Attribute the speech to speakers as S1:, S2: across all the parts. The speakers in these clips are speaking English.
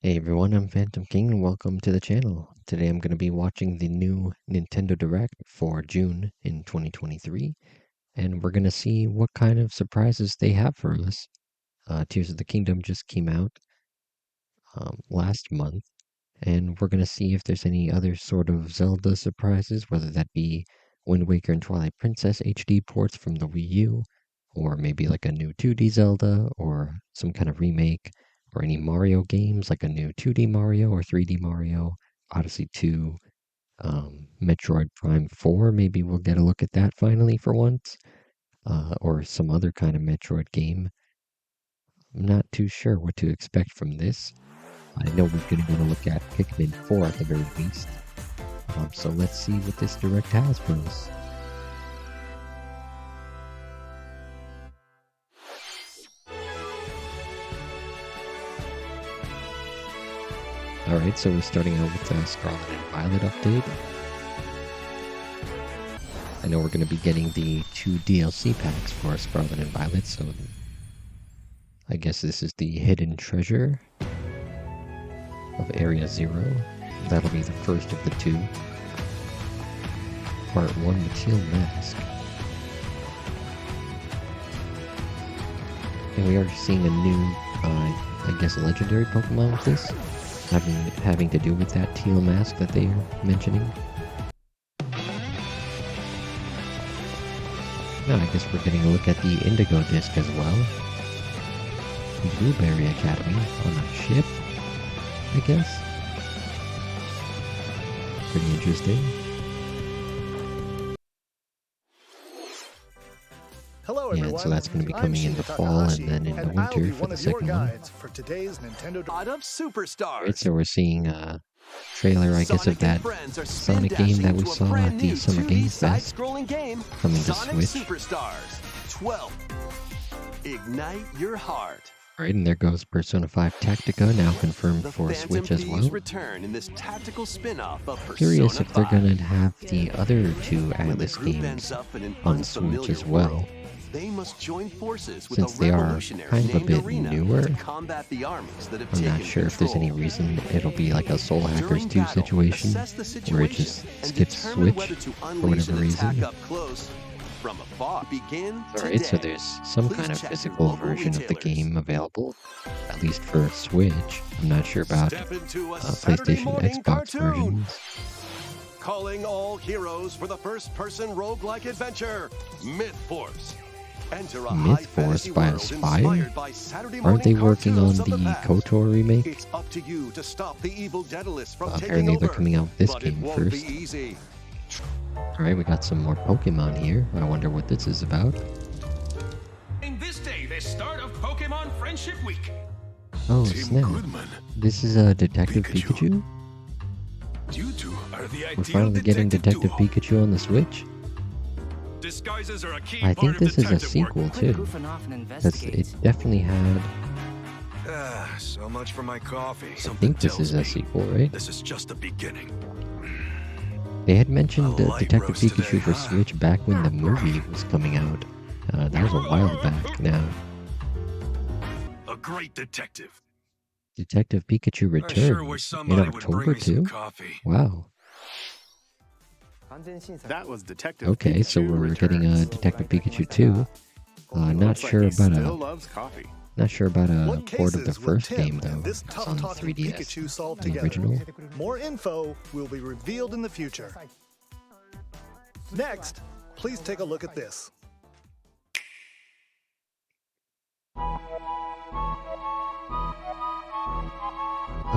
S1: Hey everyone, I'm Phantom King and welcome to the channel. Today I'm going to be watching the new Nintendo Direct for June in 2023, and we're going to see what kind of surprises they have for us. Tears of the Kingdom just came out last month, and we're going to see if there's any other sort of Zelda surprises, whether that be Wind Waker and Twilight Princess HD ports from the Wii U, or maybe like a new 2D Zelda, or some kind of remake, or any Mario games, like a new 2D Mario or 3D Mario, Odyssey 2, Metroid Prime 4, maybe we'll get a look at that finally for once, or some other kind of Metroid game. I'm not too sure what to expect from this. I know we're going to want to look at Pikmin 4 at the very least. So let's see what this Direct has for us. Alright, so we're starting out with the Scarlet and Violet update. I know we're going to be getting the 2 DLC packs for Scarlet and Violet, so I guess this is the Hidden Treasure of Area 0. That'll be the first of the 2. Part 1, the Teal Mask. And we are seeing a new, I guess, legendary Pokemon with this, having to do with that Teal Mask that they are mentioning. Now I guess we're getting a look at the Indigo Disc as well. Blueberry Academy on a ship, I guess. Pretty interesting.
S2: Hello, everyone.
S1: Yeah, so that's going to be coming in the fall and then in the winter for the second one.
S2: For today's Nintendo
S3: of Superstars.
S1: Right, so we're seeing a trailer, I guess, of that Sonic game that we saw at the Summer Game Fest coming to Switch.
S3: Superstars 12. Ignite your heart.
S1: Right, and there goes Persona 5 Tactica, now confirmed for Switch as well.
S3: Return in this tactical spin-off of
S1: Curious if they're
S3: 5.
S1: going to have the other 2 Atlas games on Switch as well.
S3: They must join forces with
S1: Since they are kind of a bit newer, I'm not sure if there's any reason it'll be like a Soul Hackers 2 situation, where it just skips Switch for whatever reason. Alright, so there's some kind of physical version of the game available, at least for Switch. I'm not sure about PlayStation, Xbox versions.
S3: Calling all heroes for the first-person roguelike adventure, Myth Force.
S1: Myth Force by Aspyr? Aren't they working on the KOTOR remake?
S3: It's up to you to stop the evil Daedalus from
S1: Apparently they're coming out with this game first. Alright, we got some more Pokemon here. I wonder what this is about.
S4: In this day, the start of Pokemon Friendship Week.
S1: Oh, snap. This is a Detective Pikachu?
S4: You two are the
S1: We're finally getting Detective Pikachu on the Switch?
S4: Disguises are a key
S1: I think
S4: part
S1: this
S4: of
S1: is a
S4: detective
S1: sequel
S4: work.
S1: too. Because it definitely had...
S5: So much for my coffee.
S1: I think this is a sequel, right?
S5: This is just the beginning.
S1: They had mentioned
S5: A light
S1: Detective
S5: roast today,
S1: Pikachu for
S5: huh?
S1: Switch back when the movie was coming out. That was a while back now.
S5: A great detective.
S1: Detective Pikachu
S5: I sure
S1: returned
S5: wish
S1: in
S5: somebody would
S1: October
S5: bring me some
S1: too?
S5: coffee.
S1: Wow.
S2: That was Detective
S1: Okay, so
S2: Pikachu
S1: we're getting a
S2: Returns.
S1: Detective Pikachu 2. Not
S2: Looks like
S1: sure
S2: he
S1: about
S2: still
S1: a
S2: loves coffee.
S1: not sure about a
S2: What
S1: port of the
S2: cases will
S1: first
S2: Tim
S1: game
S2: and
S1: though.
S2: this
S1: It's on
S2: tough-talking
S1: 3DS.
S2: Pikachu solve
S1: The
S2: together?
S1: original.
S2: More info will be revealed in the future. Next, please take a look at this.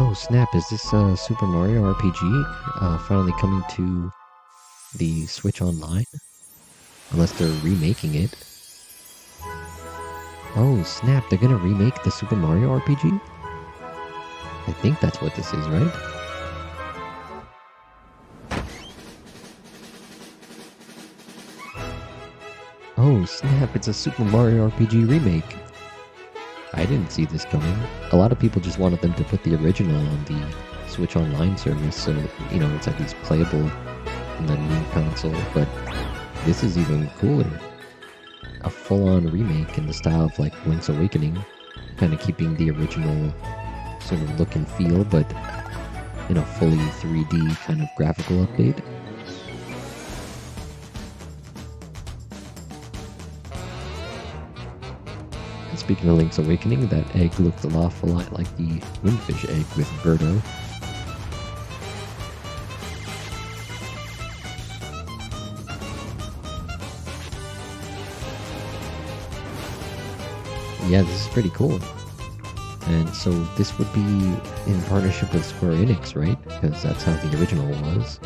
S1: Oh snap, is this Super Mario RPG finally coming to the Switch Online? Unless they're remaking it. Oh snap, they're gonna remake the Super Mario RPG? I think that's what this is, right? Oh snap, it's a Super Mario RPG remake. I didn't see this coming. A lot of people just wanted them to put the original on the Switch Online service, so, you know, it's at least playable in the new console, but this is even cooler. A full-on remake in the style of, like, Link's Awakening, kind of keeping the original sort of look and feel, but in a fully 3D kind of graphical update. And speaking of Link's Awakening, that egg looked an awful lot like the Windfish egg with Birdo. Yeah, this is pretty cool. And so this would be in partnership with Square Enix, right? Because that's how the original was.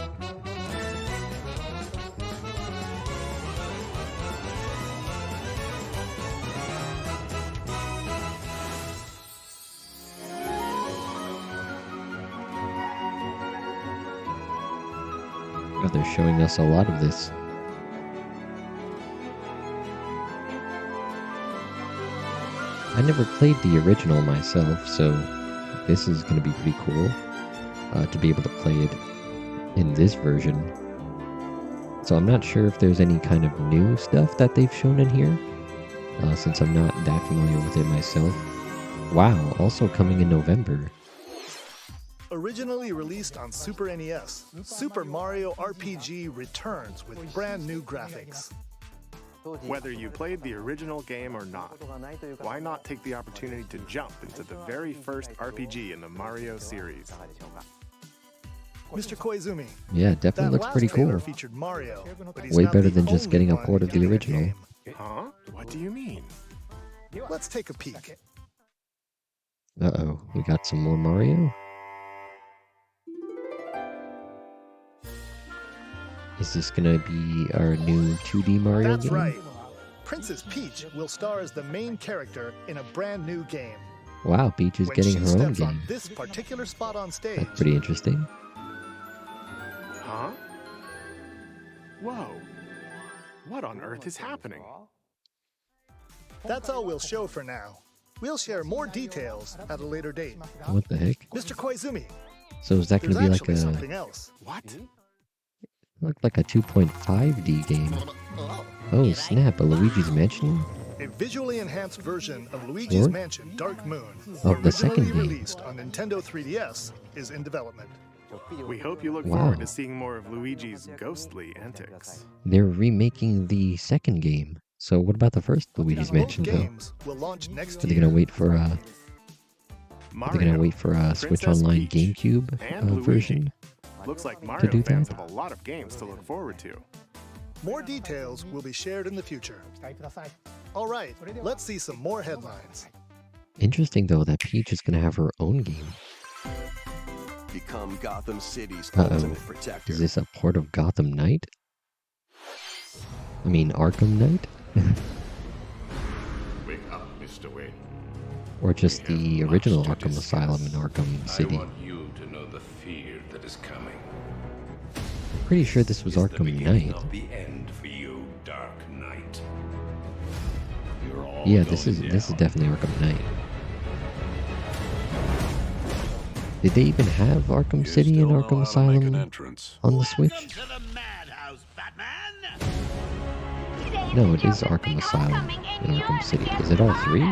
S1: Oh, they're showing us a lot of this. I never played the original myself, so this is going to be pretty cool to be able to play it in this version. So I'm not sure if there's any kind of new stuff that they've shown in here, since I'm not that familiar with it myself. Wow, also coming in November.
S2: Originally released on Super NES, Super Mario RPG returns with brand new graphics.
S6: Whether you played the original game or not, why not take the opportunity to jump into the very first RPG in the Mario series?
S2: Mr. Koizumi,
S1: Yeah, it definitely
S2: that
S1: looks
S2: last
S1: pretty
S2: trailer
S1: cool.
S2: featured Mario, but he's
S1: Way
S2: not
S1: better
S2: the
S1: than just
S2: only
S1: getting a
S2: one
S1: port of the
S2: getting a
S1: original.
S2: game.
S6: Huh? What do you mean?
S2: Let's take a peek.
S1: Uh-oh, we got some more Mario? Is this gonna be our new 2D Mario
S2: That's
S1: game?
S2: right. Princess Peach will star as the main character in a brand new game.
S1: Wow, Peach is
S2: When
S1: getting
S2: she
S1: her own
S2: steps on
S1: game.
S2: this particular spot on stage,
S1: That's pretty interesting.
S6: Huh? Whoa. What on earth is happening?
S2: that's all we'll show for now. We'll share more details at a later date.
S1: What the heck?
S2: Mr. Koizumi,
S1: So is that
S2: there's
S1: gonna be like
S2: actually
S1: a
S2: something else.
S6: What?
S1: look like a 2.5D game? Oh snap! A Luigi's Mansion?
S2: A visually enhanced version of Luigi's
S1: Or?
S2: Mansion Dark Moon,
S1: Of the second
S2: originally
S1: game.
S2: released on Nintendo 3DS, is in development.
S6: We hope you look
S1: Wow.
S6: forward to seeing more of Luigi's ghostly antics.
S1: They're remaking the second game. So what about the first Luigi's
S2: Both
S1: Mansion though?
S2: games will launch next
S1: Are they
S2: year.
S1: gonna wait for Are they gonna
S6: Mario,
S1: wait for a Switch
S6: Princess
S1: Online
S6: Peach,
S1: GameCube
S6: and Luigi.
S1: version?
S6: Looks like Mario
S1: do
S6: fans
S1: that?
S6: have a lot of games to look forward to.
S2: More details will be shared in the future. All right, let's see some more headlines.
S1: Interesting though that Peach is gonna have her own game.
S3: Become Gotham City's
S1: Uh-oh.
S3: ultimate protector.
S1: Is this a port of Gotham Knight? I mean Arkham Knight?
S5: Wake up, Mr. Wayne.
S1: Or just the
S5: much
S1: original
S5: to
S1: Arkham
S5: discuss.
S1: Asylum in Arkham City?
S5: I want you to know the fear that is coming.
S1: Pretty sure this was
S5: It's the
S1: Arkham
S5: beginning
S1: Knight.
S5: of the end for you, Dark Knight. You're all
S1: Yeah, this is
S5: going down.
S1: definitely Arkham Knight. Did they even have Arkham City and Arkham Asylum on the Switch? No, it is Arkham Asylum and Arkham City. Is it all three?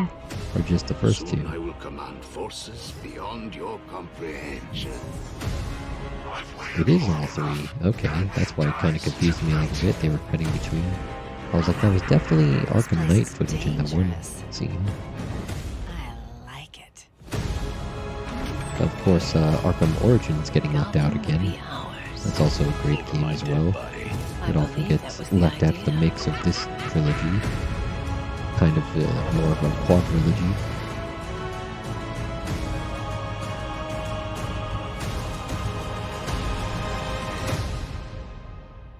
S1: Or just the first two?
S5: I will command forces beyond your comprehension.
S1: It is all three. Okay, that's why it kind of confused me a little bit. They were cutting between. I was like, that was definitely Arkham Knight footage in the one scene.
S7: I like it.
S1: Of course, Arkham Origins getting left out again. That's also a great game as well. It often gets left out of the mix of this trilogy. Kind of more of a quadrilogy.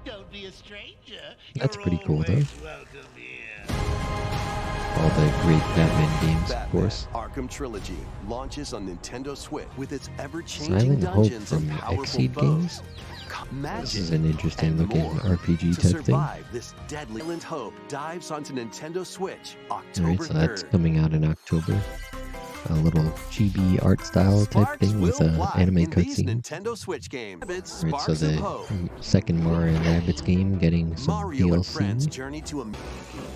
S8: Don't be a stranger.
S1: That's
S8: You're
S1: pretty cool, though.
S8: always welcome here.
S1: All the great Batman games, of
S3: Batman
S1: course.
S3: Arkham Trilogy launches on Nintendo Switch with its ever-changing
S1: Silent Hope
S3: dungeons and
S1: from
S3: powerful
S1: Exceed
S3: foes.
S1: Games. This is an interesting looking RPG
S3: To
S1: type thing.
S3: survive this deadly Silent Hope dives onto Nintendo Switch October
S1: Alright, so that's
S3: 3rd.
S1: coming out in October. A little chibi art style type
S3: Sparks
S1: thing with
S3: will
S1: an
S3: fly
S1: anime
S3: in these
S1: cutscene.
S3: Nintendo Switch games.
S1: Alright, so
S3: Sparks of
S1: the
S3: Hope.
S1: second Mario and Rabbids game getting some
S3: Mario and friends
S1: DLC.
S3: journey to a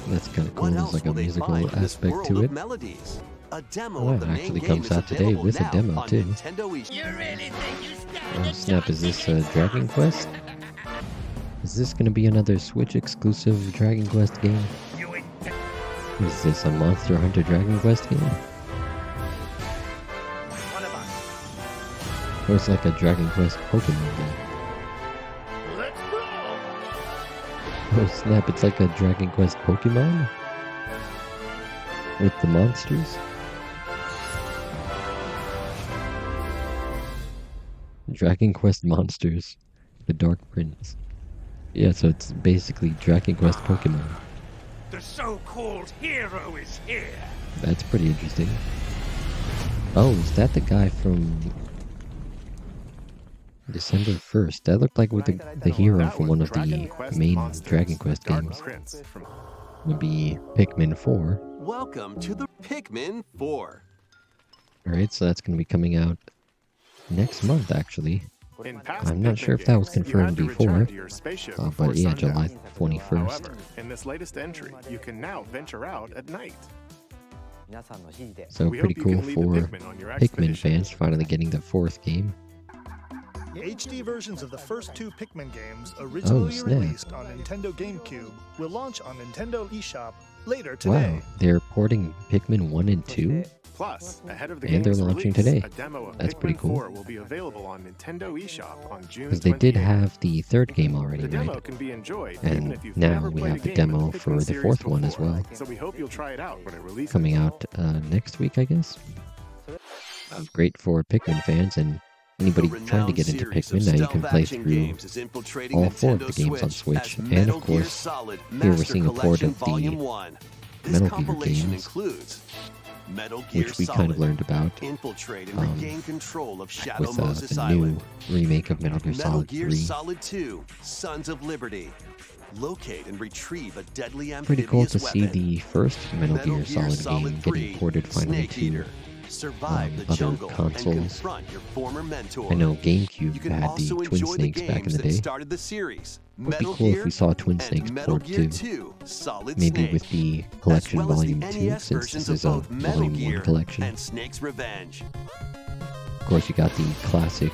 S1: That's kind of cool.
S3: What
S1: There's
S3: else
S1: like
S3: will
S1: a
S3: they
S1: musical
S3: find in this
S1: aspect
S3: world
S1: to
S3: of
S1: it.
S3: melodies? A demo
S1: Oh,
S3: of the
S1: it
S3: main
S1: actually
S3: game
S1: comes
S3: is
S1: out today
S3: available
S1: with a
S3: now
S1: demo,
S3: on
S1: too.
S3: Nintendo eShop.
S8: You really think you stand
S1: Oh
S8: a
S1: snap, is
S8: chance
S1: this a Dragon Quest? Is this gonna be another Switch exclusive Dragon Quest game? Is this a Monster Hunter Dragon Quest game? Or it's like a Dragon Quest Pokemon game?
S8: Let's go!
S1: Oh snap, it's like a Dragon Quest Pokemon? With the monsters? Dragon Quest Monsters. The Dark Prince. Yeah, so it's basically Dragon Quest Pokemon.
S8: The so-called hero is here.
S1: That's pretty interesting. Oh, is that the guy from December 1st? That looked like with the hero
S6: That
S1: from
S6: was
S1: one of the
S6: Dragon Quest
S1: main
S6: Monsters,
S1: Dragon Quest
S6: Dark
S1: games.
S6: Prince from
S1: Would be Pikmin 4.
S3: Welcome to the Pikmin 4.
S1: Alright, so that's going to be coming out next month, actually.
S6: In past
S1: I'm not
S6: Pikmin
S1: sure if that was
S6: games, you
S1: confirmed
S6: had to return
S1: before.
S6: to your spaceship
S1: But
S6: before
S1: yeah,
S6: sundown.
S1: July 21st.
S6: However, in this latest entry, you can now venture out at night.
S1: So
S6: We
S1: pretty
S6: hope you
S1: cool
S6: can lead
S1: for
S6: the Pikmin on your
S1: Pikmin
S6: expedition.
S1: fans finally getting the 4th game.
S2: HD versions of the first 2 Pikmin games, originally
S1: snap.
S2: released on Nintendo GameCube, will launch on Nintendo eShop later today.
S1: Wow, they're porting Pikmin 1 and 2?
S6: Plus, ahead of the
S1: And they're
S6: game's
S1: launching
S6: release,
S1: today.
S6: a demo of
S1: That's
S6: Pikmin
S1: pretty cool.
S6: 4 will be available on Nintendo eShop on June
S1: Because they did
S6: 28th.
S1: have the 3rd game already,
S6: The demo
S1: right?
S6: can be enjoyed even
S1: And
S6: if you've
S1: now
S6: never
S1: we
S6: played
S1: have
S6: a
S1: the
S6: game in
S1: demo
S6: the
S1: for
S6: Pikmin
S1: the
S6: series
S1: 4th one as
S6: before.
S1: well.
S6: So we hope you'll try it out when it releases.
S1: Coming out next week, I guess. Great for Pikmin fans and anybody trying to get into Pikmin. Now you can play through all 4 of the games on Switch. And of course, here we're seeing a port of the Metal Gear games, which we kind of learned about
S3: Infiltrate and regain control of Shadow
S1: with
S3: Moses
S1: the new
S3: Island.
S1: remake of Metal Gear
S3: Metal
S1: Solid
S3: Gear
S1: 3.
S3: Solid 2, Sons of Liberty. Locate and retrieve a deadly
S1: Pretty cool
S3: amphibious
S1: to see
S3: weapon.
S1: the first Metal
S3: Metal
S1: Gear Solid game
S3: 3,
S1: getting ported finally
S3: Snake
S1: to
S3: Eater. Survive the
S1: other
S3: jungle
S1: consoles.
S3: and confront your former mentor.
S1: I know
S3: You
S1: GameCube
S3: can
S1: had the
S3: also
S1: Twin
S3: enjoy the
S1: Snakes back in
S3: games
S1: the
S3: that
S1: day.
S3: started the series.
S1: Would be
S3: Metal
S1: cool
S3: Gear
S1: if we saw Twin Snakes
S3: and Metal
S1: port
S3: Gear
S1: too.
S3: 2, Solid
S1: Maybe
S3: Snake,
S1: with the collection
S3: as well
S1: Volume
S3: as
S1: 2,
S3: the NES
S1: since
S3: versions
S1: this is
S3: of
S1: a
S3: both Metal
S1: Volume 1
S3: Gear
S1: collection.
S3: and Snake's Revenge.
S1: Of course, you got the classic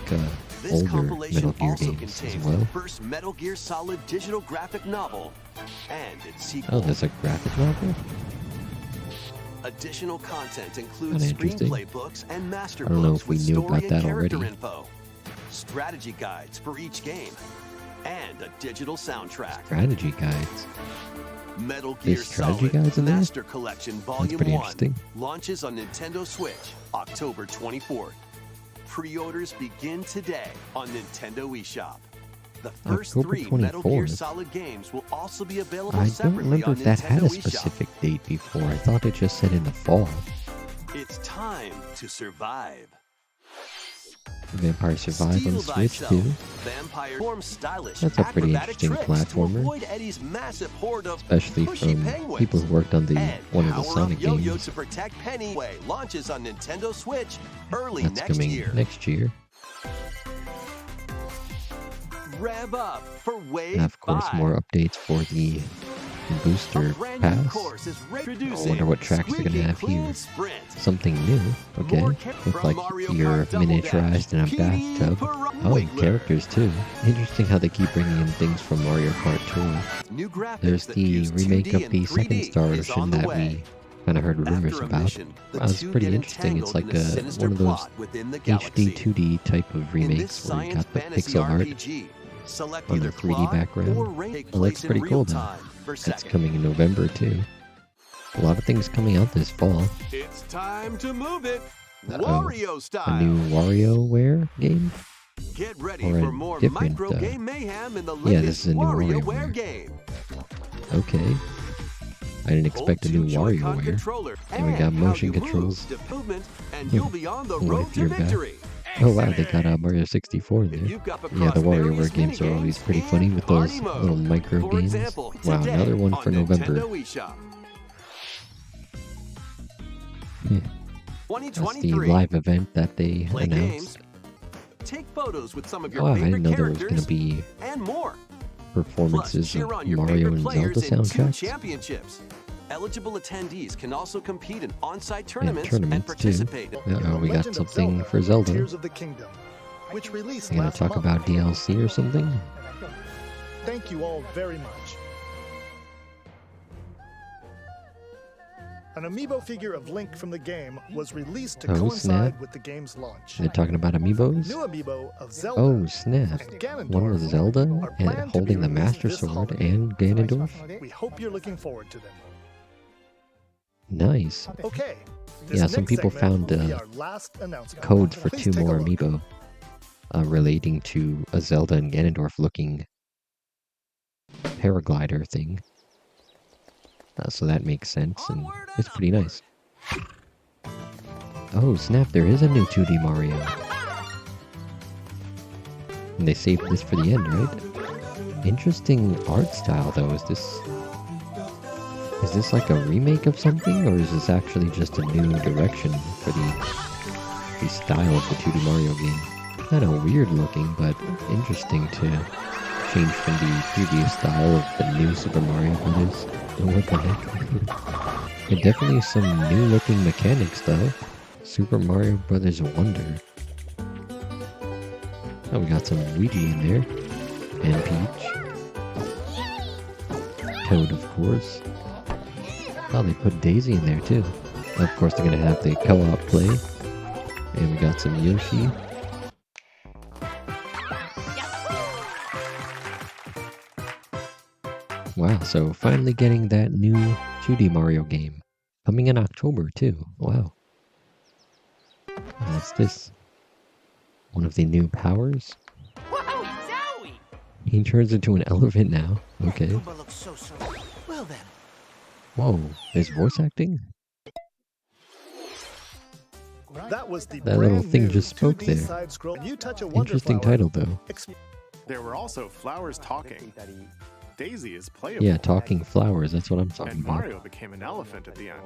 S3: This
S1: older
S3: compilation
S1: Metal Gear
S3: also
S1: games as
S3: contains
S1: well.
S3: the first Metal Gear Solid digital graphic novel and its
S1: Oh,
S3: sequel.
S1: there's a graphic novel?
S3: Additional content includes
S1: Kinda interesting.
S3: screenplay books and master
S1: I don't know
S3: books
S1: if we
S3: with
S1: knew
S3: story
S1: about
S3: and
S1: that
S3: character
S1: already.
S3: info, strategy guides for each game, and a digital soundtrack.
S1: Strategy guides.
S3: Metal Gear
S1: There's strategy
S3: Solid
S1: guides in there?
S3: Master Collection Volume
S1: pretty
S3: 1
S1: interesting.
S3: launches on Nintendo Switch October 24th. Pre-orders begin today on Nintendo eShop. The first
S1: October
S3: 3 Metal Gear
S1: 24th.
S3: Solid games will also be available
S1: I don't
S3: separately
S1: remember
S3: on
S1: if that had a
S3: Nintendo eShop.
S1: specific date before. I thought it just said in the fall.
S3: It's time to survive.
S1: Vampire Survive on
S3: Steel
S1: Switch
S3: thyself.
S1: too.
S3: Vampire form stylish
S1: That's a pretty
S3: acrobatic
S1: interesting
S3: tricks to
S1: platformer.
S3: avoid Eddie's massive horde of
S1: Especially
S3: pushy
S1: from
S3: penguins.
S1: people who worked on
S3: And
S1: one of the
S3: Power
S1: Sonic
S3: Up Yo-Yo
S1: games.
S3: to protect Pennyway launches on Nintendo Switch early
S1: That's
S3: next
S1: coming
S3: year.
S1: next year.
S3: Rev up for Wave
S1: And of course,
S3: 5.
S1: more updates for the
S3: A
S1: booster
S3: brand new
S1: pass.
S3: course is
S1: I
S3: introducing
S1: wonder what tracks they're
S3: Squeaky
S1: gonna have
S3: Clean
S1: here.
S3: Sprint.
S1: Something new. Okay,
S3: More
S1: looks like
S3: Mario
S1: you're
S3: Kart Double
S1: miniaturized in a
S3: Dash,
S1: bathtub.
S3: Petey
S1: Oh,
S3: Wiggler.
S1: characters too. Interesting how they keep bringing in things from Mario Kart Tour.
S3: New graphics
S1: There's
S3: that
S1: the
S3: fuse
S1: remake
S3: 2D
S1: of
S3: and
S1: the
S3: 3D
S1: second star
S3: is
S1: version
S3: on the
S1: that
S3: way.
S1: we kind of heard rumors
S3: After a
S1: about.
S3: mission, the
S1: Wow, it's
S3: two
S1: pretty
S3: get
S1: interesting. It's
S3: entangled
S1: like
S3: in a sinister
S1: one of those
S3: plot within the
S1: HD
S3: galaxy.
S1: 2D type of
S3: In this
S1: remakes where you
S3: science
S1: got the
S3: fantasy
S1: pixel art
S3: RPG, select
S1: on
S3: either
S1: the 3D
S3: Claude
S1: background.
S3: or Ray. Take
S1: It looks
S3: place in
S1: pretty cool
S3: real
S1: though.
S3: time for
S1: That's
S3: second.
S1: coming in November too. A lot of things coming out this fall.
S3: It's time to move it,
S1: Uh-oh.
S3: Wario
S1: A
S3: style.
S1: new WarioWare game?
S3: Get ready
S1: or a
S3: for more
S1: different,
S3: micro game mayhem in the
S1: yeah,
S3: latest
S1: this is a new
S3: WarioWare
S1: WarioWare.
S3: game.
S1: Okay. I didn't expect a
S3: Hold
S1: new
S3: two Joy-Con
S1: WarioWare.
S3: controller
S1: And we got
S3: and how
S1: motion
S3: you
S1: controls.
S3: move, movement, and you'll be on the
S1: What
S3: road
S1: if
S3: to
S1: you're back?
S3: victory.
S1: Oh wow, they got Mario 64
S3: If
S1: there.
S3: you've got
S1: Yeah,
S3: across
S1: the
S3: various
S1: WarioWare games are always
S3: minigames
S1: pretty
S3: and
S1: funny with those
S3: party mode.
S1: little micro
S3: For
S1: games.
S3: example,
S1: Wow,
S3: today
S1: another one
S3: on
S1: for November.
S3: Nintendo eShop.
S1: Yeah. That's the
S3: 2023.
S1: live event that they
S3: Play games,
S1: announced.
S3: take photos with some of your
S1: Oh, I
S3: favorite
S1: didn't know there was going
S3: characters,
S1: to be
S3: and more. Plus,
S1: performances
S3: cheer
S1: of
S3: on your
S1: Mario
S3: favorite
S1: and
S3: players
S1: Zelda
S3: in 2
S1: soundtracks.
S3: championships. Eligible attendees can also compete in on-site
S1: And
S3: tournaments and
S1: tournaments too.
S3: participate.
S1: Uh-oh, we got
S2: Legend of
S1: something
S2: Zelda:
S1: for Zelda.
S2: Tears of the Kingdom, which released
S1: You gonna
S2: last
S1: talk
S2: month.
S1: about DLC or something?
S2: Thank you all very much. An amiibo figure of Link from the game was released to
S1: Oh,
S2: coincide
S1: snap.
S2: with the game's launch.
S1: They're talking about amiibos?
S2: New amiibo of Zelda
S1: Oh, snap.
S2: and Ganondorf
S1: One with Zelda
S2: are
S1: and
S2: planned to be
S1: holding the
S2: released
S1: Master
S2: this
S1: Sword
S2: holiday.
S1: and Ganondorf?
S2: We hope you're looking forward to them.
S1: Nice.
S2: Okay.
S1: Yeah, some people found codes for
S2: Please
S1: 2
S2: take a
S1: more
S2: look.
S1: amiibo relating to a Zelda and Ganondorf looking paraglider thing. So that makes sense, and it's pretty nice. Oh, snap, there is a new 2D Mario. And they saved this for the end, right? Interesting art style, though. Is this like a remake of something, or is this actually just a new direction for the style of the 2D Mario game? Kind of weird looking, but interesting to change from the previous style of the new Super Mario Brothers. What the heck? There definitely is some new looking mechanics, though. Super Mario Brothers Wonder. Oh, we got some Luigi in there. And Peach. Toad, of course. Oh, they put Daisy in there, too. Of course, they're going to have the co-op play. And we got some Yoshi. Wow, so finally getting that new 2D Mario game. Coming in October, too. Wow. What's this? One of the new powers? He turns into an elephant now. Okay.
S8: Well then.
S1: Whoa, there's voice acting?
S2: That was the
S1: That little
S2: brand
S1: thing
S2: new
S1: just spoke
S2: 2D
S1: there.
S2: side-scroll. You touch a wonder
S1: Interesting
S2: flower.
S1: title, though.
S6: There were also flowers talking. Daisy is playable.
S1: Yeah, talking flowers, that's what I'm talking
S6: And
S1: about.
S6: Mario became an elephant at the end.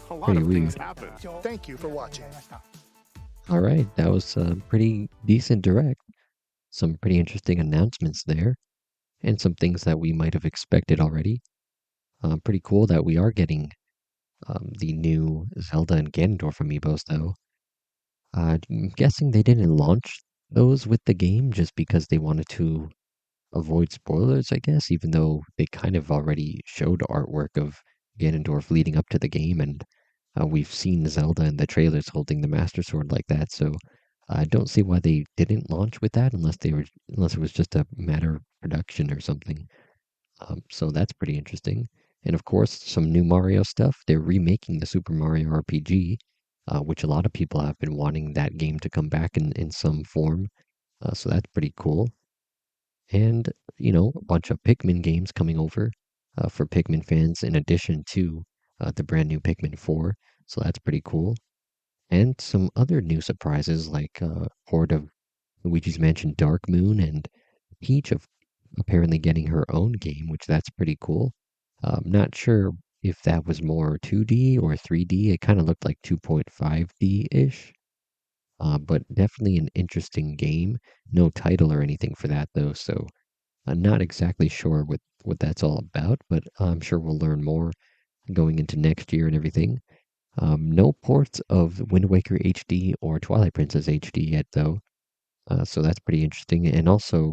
S6: A lot
S1: Pretty
S6: of things
S1: weird.
S6: happened.
S2: Thank you for watching.
S1: Alright, that was a pretty decent direct. Some pretty interesting announcements there. And some things that we might have expected already. Pretty cool that we are getting the new Zelda and Ganondorf amiibos, though. I'm guessing they didn't launch those with the game just because they wanted to avoid spoilers, I guess, even though they kind of already showed artwork of Ganondorf leading up to the game, and we've seen Zelda in the trailers holding the Master Sword like that, so I don't see why they didn't launch with that unless it was just a matter of production or something. So that's pretty interesting. And of course, some new Mario stuff. They're remaking the Super Mario RPG, which a lot of people have been wanting that game to come back in some form. So that's pretty cool. And, a bunch of Pikmin games coming over for Pikmin fans in addition to the brand new Pikmin 4. So that's pretty cool. And some other new surprises like Horde of Luigi's Mansion Dark Moon and Peach of apparently getting her own game, which that's pretty cool. Not sure if that was more 2D or 3D. It kind of looked like 2.5D-ish. But definitely an interesting game. No title or anything for that, though, so I'm not exactly sure what that's all about, but I'm sure we'll learn more going into next year and everything. No ports of Wind Waker HD or Twilight Princess HD yet, though, so that's pretty interesting. And also,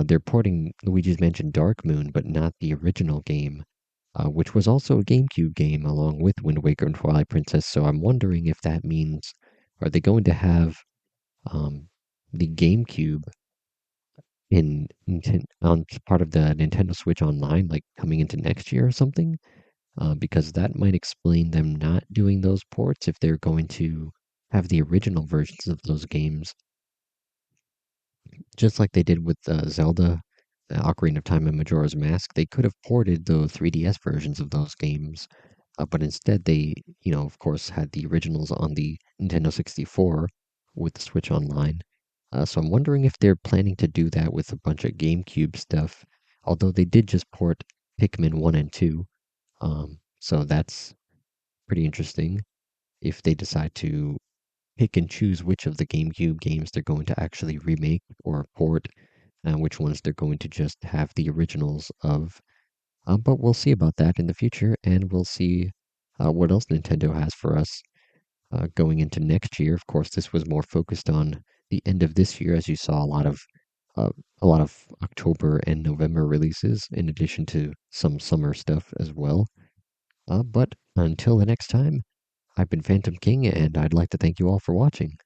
S1: they're porting Luigi's Mansion Dark Moon, but not the original game, which was also a GameCube game along with Wind Waker and Twilight Princess. So I'm wondering if that means, are they going to have the GameCube on part of the Nintendo Switch Online, like coming into next year or something? Because that might explain them not doing those ports if they're going to have the original versions of those games, just like they did with Zelda, Ocarina of Time, and Majora's Mask. They could have ported the 3DS versions of those games, but instead they, of course, had the originals on the Nintendo 64 with the Switch Online. So I'm wondering if they're planning to do that with a bunch of GameCube stuff, although they did just port Pikmin 1 and 2. So that's pretty interesting if they decide to pick and choose which of the GameCube games they're going to actually remake or port, and which ones they're going to just have the originals of. But we'll see about that in the future, and we'll see what else Nintendo has for us going into next year. Of course, this was more focused on the end of this year, as you saw uh, a lot of October and November releases, in addition to some summer stuff as well. But until the next time, I've been Phantom King, and I'd like to thank you all for watching.